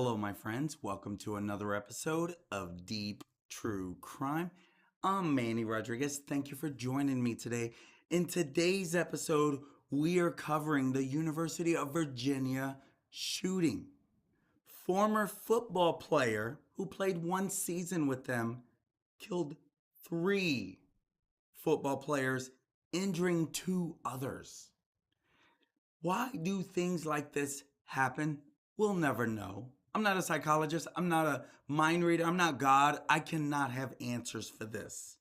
Hello, my friends. Welcome to another episode of Deep True Crime. I'm Manny Rodriguez. Thank you for joining me today. In today's episode, we are covering the University of Virginia shooting. Former football player who played one season with them killed three football players, injuring two others. Why do things like this happen? We'll never know. I'm not a psychologist. I'm not a mind reader. I'm not God. I cannot have answers for this.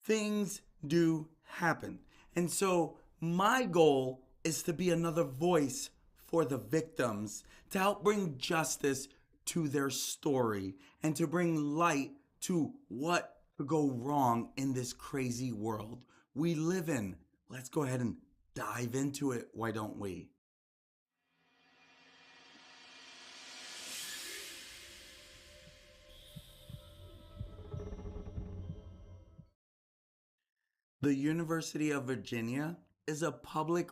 Things do happen. And so, my goal is to be another voice for the victims, to help bring justice to their story, and to bring light to what could go wrong in this crazy world we live in. Let's go ahead and dive into it, why don't we? The University of Virginia is a public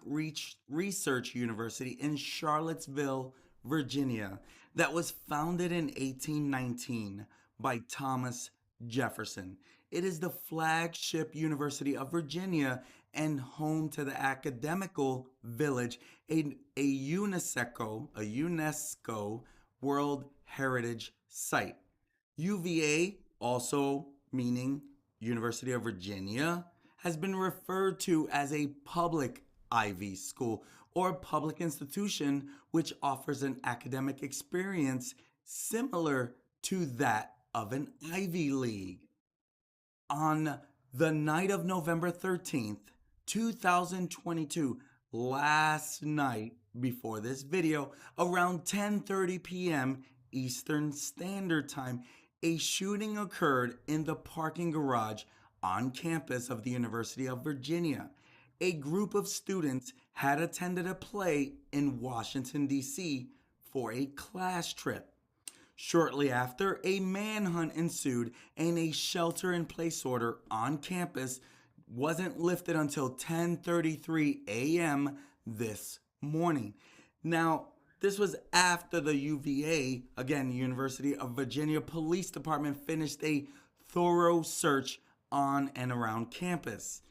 research university in Charlottesville, Virginia, that was founded in 1819 by Thomas Jefferson. It is the flagship university of Virginia and home to the academical village, a UNESCO World Heritage Site. UVA, also meaning University of Virginia, has been referred to as a public Ivy school or public institution which offers an academic experience similar to that of an Ivy League. On the night of November 13th, 2022, last night before this video, around 10:30 p.m. Eastern Standard Time, a shooting occurred in the parking garage on campus of the University of Virginia. A group of students had attended a play in Washington, D.C. for a class trip. Shortly after, a manhunt ensued and a shelter-in-place order on campus wasn't lifted until 10:33 a.m. this morning. Now, this was after the UVA, again, University of Virginia Police Department, finished a thorough search on and around campus.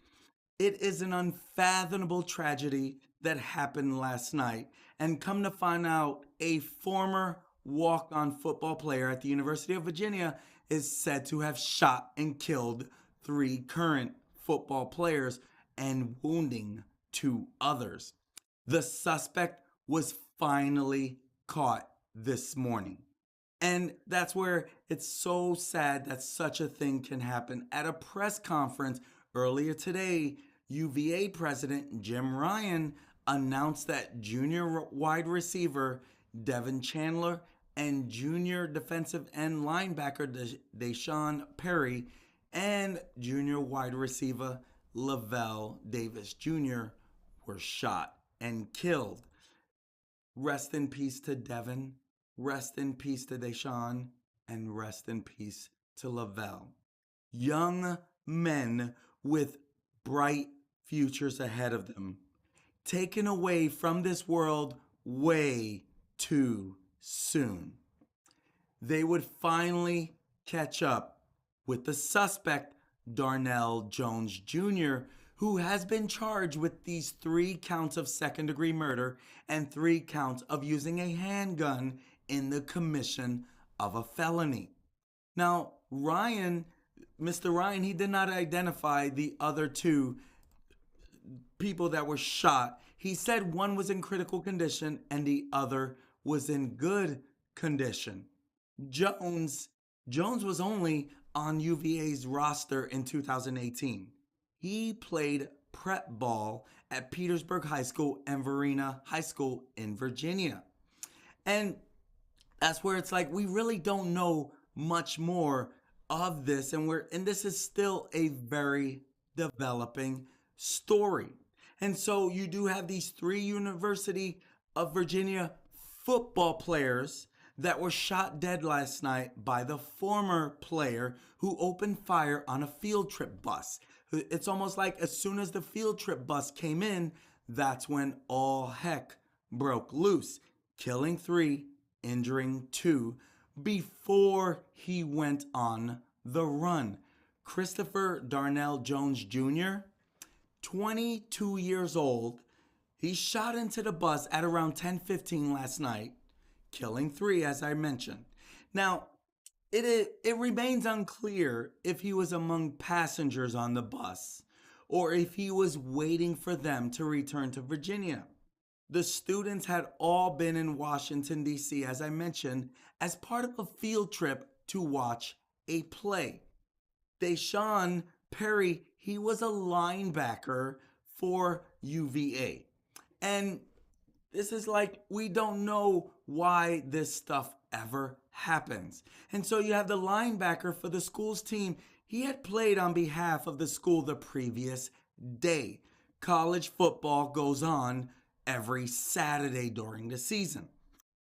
It is an unfathomable tragedy that happened last night, and come to find out, a former walk-on football player at the University of Virginia is said to have shot and killed three current football players and wounding two others. The suspect was finally caught this morning. And that's where it's so sad that such a thing can happen. At a press conference earlier today, UVA president Jim Ryan announced that junior wide receiver Devin Chandler and junior defensive end linebacker Deshaun Perry and junior wide receiver Lavelle Davis Jr. were shot and killed. Rest in peace to Devin. Rest in peace to Deshaun, and rest in peace to Lavelle. Young men with bright futures ahead of them, taken away from this world way too soon. They would finally catch up with the suspect, Darnell Jones Jr., who has been charged with these 3 counts of second-degree murder and 3 counts of using a handgun in the commission of a felony. Now, Mr. Ryan, he did not identify the other 2 people that were shot. He said one was in critical condition and the other was in good condition. Jones was only on UVA's roster in 2018. He played prep ball at Petersburg High School and Varina High School in Virginia. And that's where it's like we really don't know much more of this, and this is still a very developing story. And so you do have these 3 University of Virginia football players that were shot dead last night by the former player who opened fire on a field trip bus. It's almost like as soon as the field trip bus came in, that's when all heck broke loose, killing 3 injuring 2 before he went on the run. Christopher Darnell Jones Jr., 22 years old, he shot into the bus at around 10:15 last night, killing 3, as I mentioned. Now, it remains unclear if he was among passengers on the bus or if he was waiting for them to return to Virginia. The students had all been in Washington, D.C., as I mentioned, as part of a field trip to watch a play. Deshaun Perry, he was a linebacker for UVA. And this is like, we don't know why this stuff ever happens. And so you have the linebacker for the school's team. He had played on behalf of the school the previous day. College football goes on every Saturday during the season.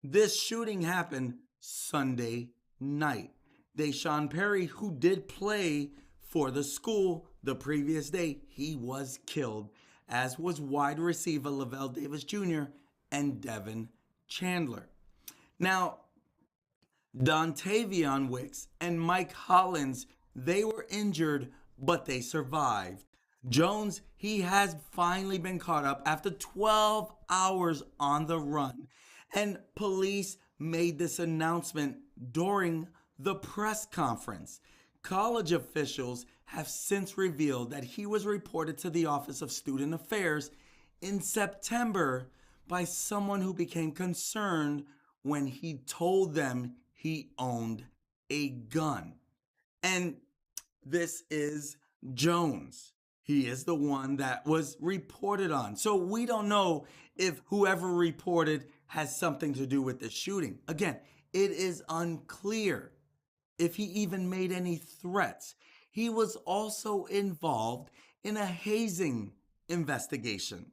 This shooting happened Sunday night. Deshaun Perry, who did play for the school the previous day, he was killed, as was wide receiver Lavelle Davis Jr. and Devin Chandler. Now, Dontavion Wicks and Mike Hollins, they were injured, but they survived. Jones, he has finally been caught up after 12 hours on the run. And police made this announcement during the press conference. College officials have since revealed that he was reported to the Office of Student Affairs in September by someone who became concerned when he told them he owned a gun. And this is Jones. He is the one that was reported on. So we don't know if whoever reported has something to do with the shooting. Again, it is unclear if he even made any threats. He was also involved in a hazing investigation.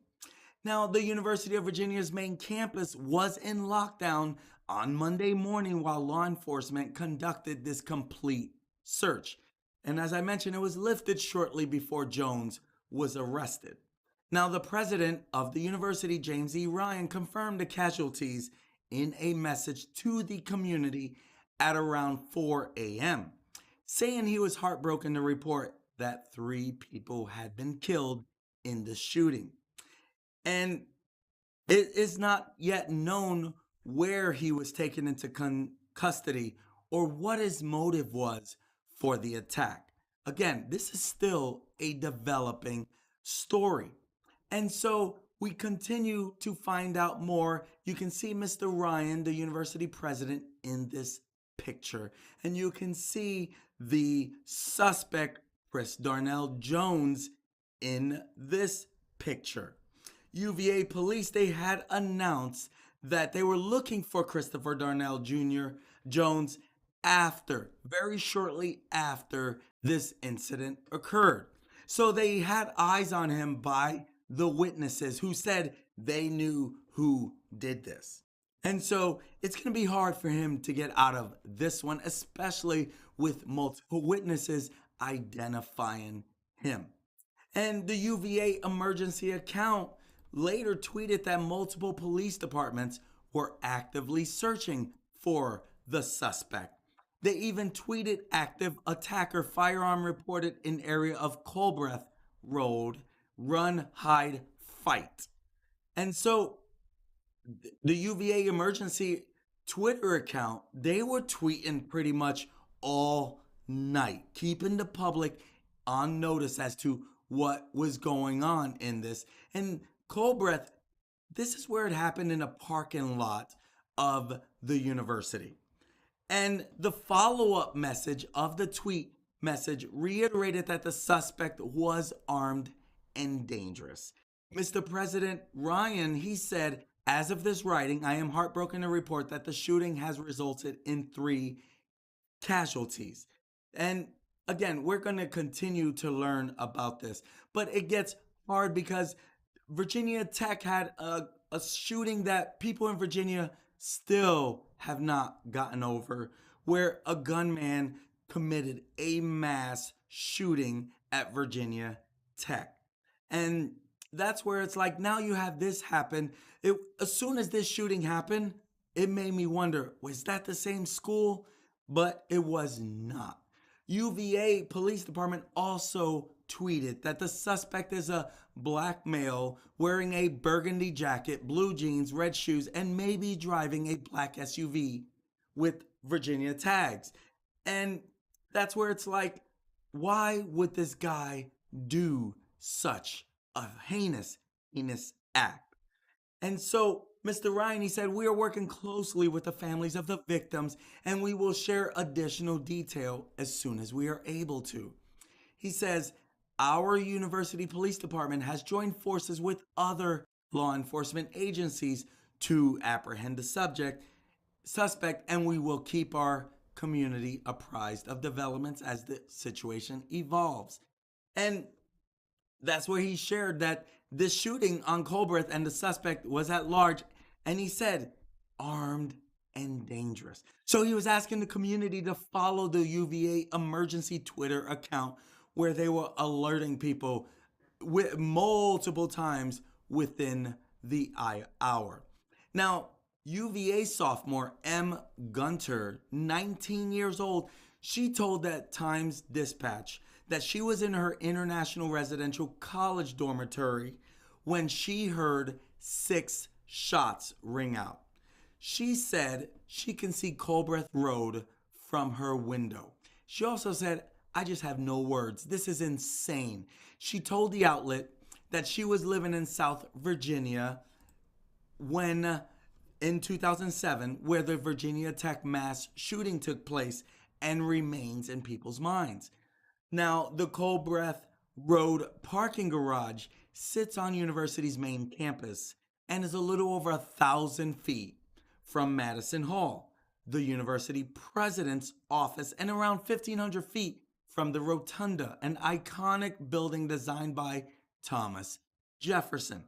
Now, the University of Virginia's main campus was in lockdown on Monday morning while law enforcement conducted this complete search. And as I mentioned, it was lifted shortly before Jones was arrested. Now, the president of the university, James E. Ryan, confirmed the casualties in a message to the community at around 4 a.m., saying he was heartbroken to report that 3 people had been killed in the shooting. And it is not yet known where he was taken into custody or what his motive was for the attack. Again, this is still a developing story. And so we continue to find out more. You can see Mr. Ryan, the university president, in this picture. And you can see the suspect, Chris Darnell Jones, in this picture. UVA police, they had announced that they were looking for Christopher Darnell Jr. Jones very shortly after this incident occurred. So they had eyes on him by the witnesses who said they knew who did this. And so it's going to be hard for him to get out of this one, especially with multiple witnesses identifying him. And the UVA emergency account later tweeted that multiple police departments were actively searching for the suspect. They even tweeted active attacker firearm reported in area of Colbreth Road, run, hide, fight. And so the UVA emergency Twitter account, they were tweeting pretty much all night, keeping the public on notice as to what was going on in this. And Colbreth, this is where it happened, in a parking lot of the university. And the follow-up message of the tweet message reiterated that the suspect was armed and dangerous. Mr. President Ryan, he said, as of this writing, I am heartbroken to report that the shooting has resulted in 3 casualties. And again, we're going to continue to learn about this, but it gets hard because Virginia Tech had a shooting that people in Virginia still have not gotten over, where a gunman committed a mass shooting at Virginia Tech. And that's where it's like, now you have this happen. As soon as this shooting happened, It made me wonder, was that the same school? But it was not. UVA Police Department also tweeted that the suspect is a black male wearing a burgundy jacket, blue jeans, red shoes, and maybe driving a black SUV with Virginia tags. And that's where it's like, why would this guy do such a heinous act? And so, Mr. Ryan, he said, we are working closely with the families of the victims and we will share additional detail as soon as we are able to. He says, our university police department has joined forces with other law enforcement agencies to apprehend the suspect, and we will keep our community apprised of developments as the situation evolves. And that's where he shared that this shooting on Colbreth and the suspect was at large, and he said armed and dangerous. So he was asking the community to follow the UVA emergency Twitter account where they were alerting people with multiple times within the hour. Now, UVA sophomore M. Gunter, 19 years old, she told that Times Dispatch that she was in her international residential college dormitory when she heard 6 shots ring out. She said she can see Colbreth Road from her window. She also said, I just have no words. This is insane. She told the outlet that she was living in South Virginia when in 2007, where the Virginia Tech mass shooting took place and remains in people's minds. Now, the Colbreth Road parking garage sits on university's main campus and is a little over 1,000 feet from Madison Hall, the university president's office, and around 1,500 feet from the Rotunda, an iconic building designed by Thomas Jefferson.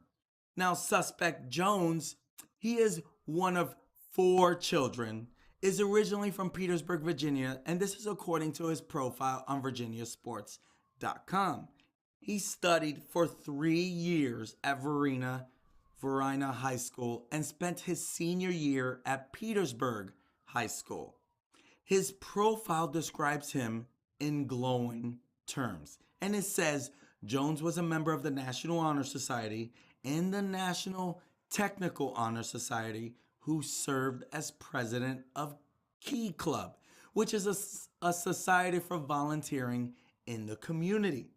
Now, suspect Jones, he is one of 4 children, is originally from Petersburg, Virginia, and this is according to his profile on virginiasports.com. He studied for 3 years at Varina High School and spent his senior year at Petersburg High School. His profile describes him in glowing terms, and it says Jones was a member of the National Honor Society and the National Technical Honor Society, who served as president of Key Club, which is a society for volunteering in the community.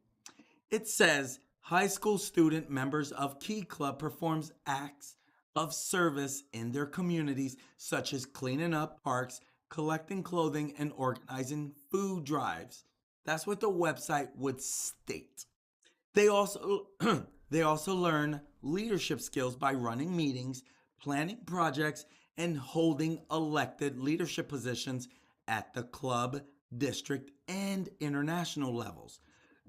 It says high school student members of Key Club performs acts of service in their communities, such as cleaning up parks, collecting clothing, and organizing food drives. That's what the website would state. They also learn leadership skills by running meetings, planning projects, and holding elected leadership positions at the club, district, and international levels.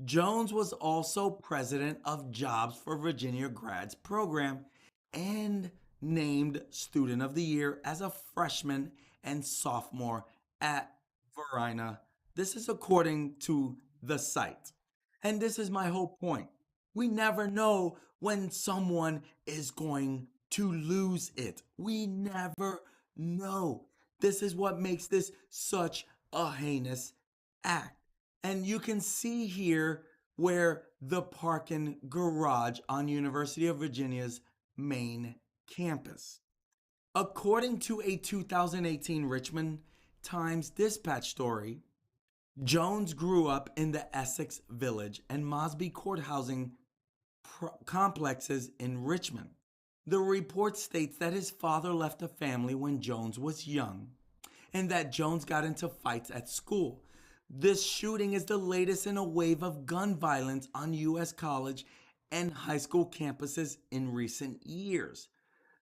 Jones was also president of Jobs for Virginia Grads program and named Student of the Year as a freshman and sophomore at Varina. This is according to the site. And this is my whole point. We never know when someone is going to lose it. We never know. This is what makes this such a heinous act. And you can see here where the parking garage on University of Virginia's main campus. According to a 2018 Richmond Times Dispatch story, Jones grew up in the Essex Village and Mosby Court housing complexes in Richmond. The report states that his father left the family when Jones was young and that Jones got into fights at school. This shooting is the latest in a wave of gun violence on U.S. college and high school campuses in recent years.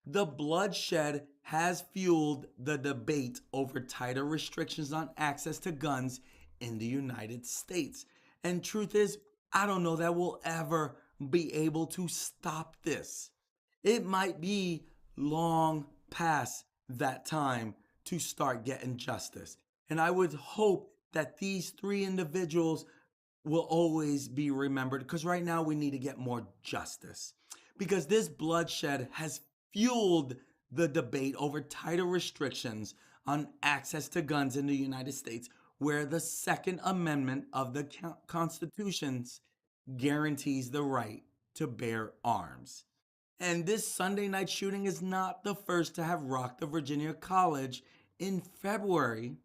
The bloodshed has fueled the debate over tighter restrictions on access to guns in the United States. And truth is, I don't know that we'll ever be able to stop this. It might be long past that time to start getting justice. And I would hope that these 3 individuals will always be remembered, because right now we need to get more justice, because this bloodshed has fueled the debate over tighter restrictions on access to guns in the United States, where the Second Amendment of the Constitution guarantees the right to bear arms. And this Sunday night shooting is not the first to have rocked the Virginia College. In February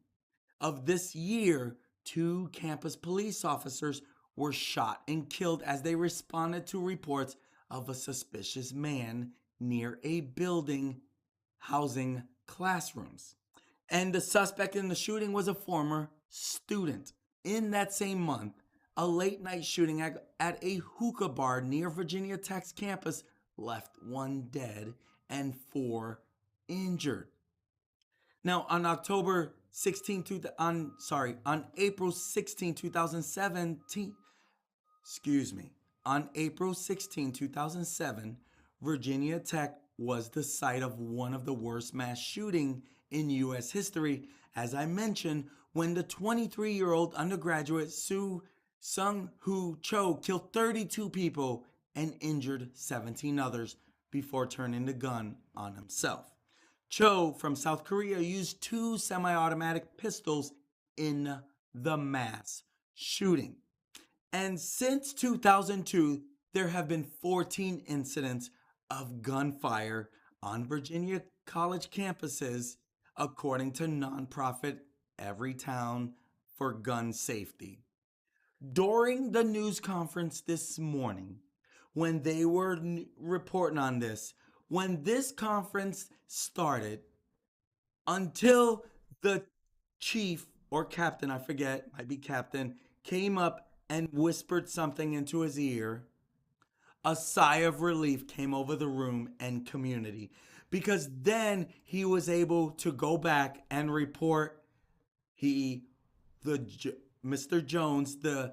of this year, two campus police officers were shot and killed as they responded to reports of a suspicious man near a building housing classrooms. And the suspect in the shooting was a former student. In that same month, a late night shooting at a hookah bar near Virginia Tech's campus left one dead and four injured. Now, on April 16, 2017, on April 16, 2007, Virginia Tech was the site of one of the worst mass shootings in U.S. history, as I mentioned, when the 23-year-old undergraduate Sung Hoo Cho killed 32 people and injured 17 others before turning the gun on himself. Cho from South Korea used two semi-automatic pistols in the mass shooting. And since 2002, there have been 14 incidents of gunfire on Virginia college campuses, according to nonprofit Everytown for Gun Safety. During the news conference this morning, when they were reporting on this, when this conference started, until the chief or captain, I forget, might be captain, came up and whispered something into his ear, a sigh of relief came over the room and community, because then he was able to go back and report Mr. Jones, the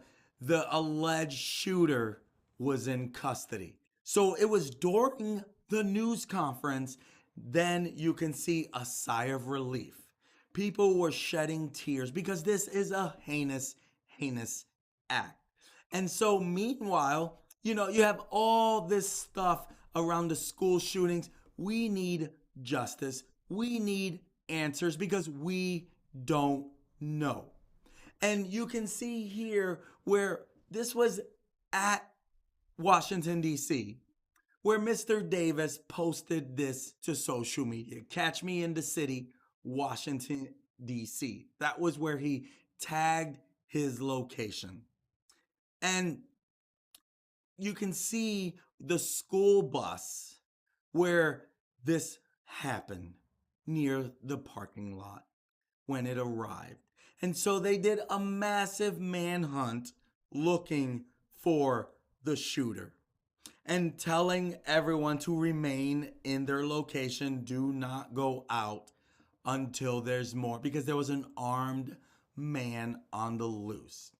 alleged shooter, was in custody. So it was during the news conference, then you can see a sigh of relief. People were shedding tears because this is a heinous, heinous act. And so meanwhile, you have all this stuff around the school shootings. We need justice. We need answers because we don't know. And you can see here where this was at Washington, D.C., where Mr. Davis posted this to social media. Catch me in the city, Washington, D.C. That was where he tagged his location. And you can see the school bus where this happened near the parking lot when it arrived. And so they did a massive manhunt looking for the shooter and telling everyone to remain in their location, do not go out until there's more, because there was an armed man on the loose.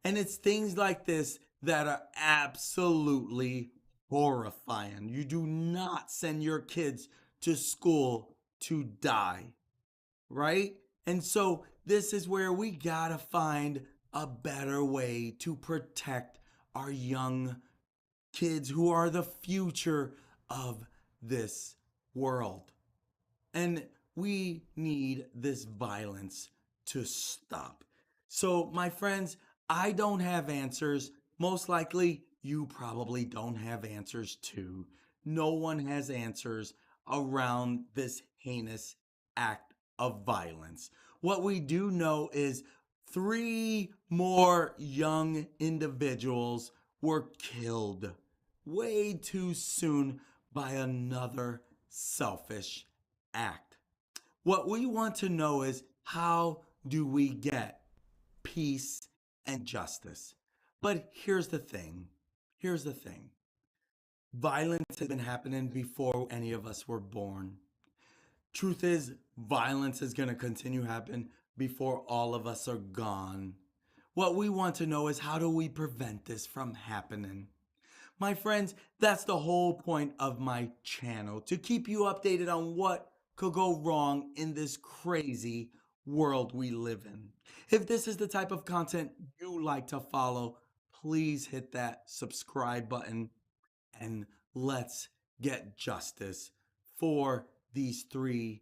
And it's things like this that are absolutely horrifying. You do not send your kids to school to die, right? And so this is where we gotta find a better way to protect our young kids who are the future of this world. And we need this violence to stop. So, my friends, I don't have answers. Most likely, you probably don't have answers too. No one has answers around this heinous act of violence. What we do know is 3 more young individuals were killed way too soon by another selfish act. What we want to know is, how do we get peace and justice? But here's the thing. Violence has been happening before any of us were born. Truth is, violence is going to continue to happen before all of us are gone. What we want to know is, how do we prevent this from happening? My friends, that's the whole point of my channel, to keep you updated on what could go wrong in this crazy world we live in. If this is the type of content you like to follow, please hit that subscribe button and let's get justice for these three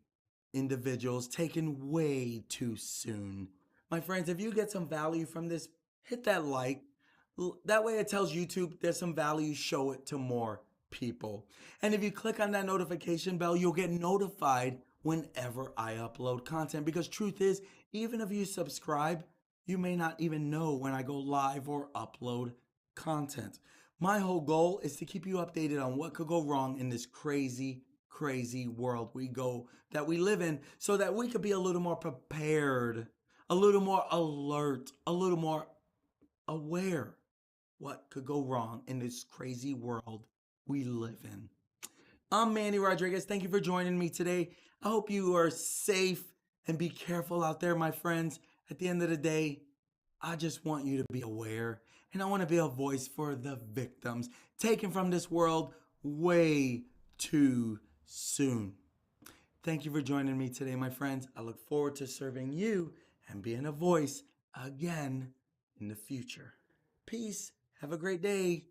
individuals taken way too soon. My friends, if you get some value from this, hit that like. That way it tells YouTube there's some value, show it to more people. And if you click on that notification bell, you'll get notified whenever I upload content. Because truth is, even if you subscribe, you may not even know when I go live or upload content. My whole goal is to keep you updated on what could go wrong in this crazy, crazy world that we live in, so that we could be a little more prepared, a little more alert, a little more aware what could go wrong in this crazy world we live in. I'm Manny Rodriguez. Thank you for joining me today. I hope you are safe and be careful out there, my friends. At the end of the day, I just want you to be aware, and I want to be a voice for the victims taken from this world way too soon. Thank you for joining me today, my friends. I look forward to serving you and being a voice again in the future. Peace. Have a great day.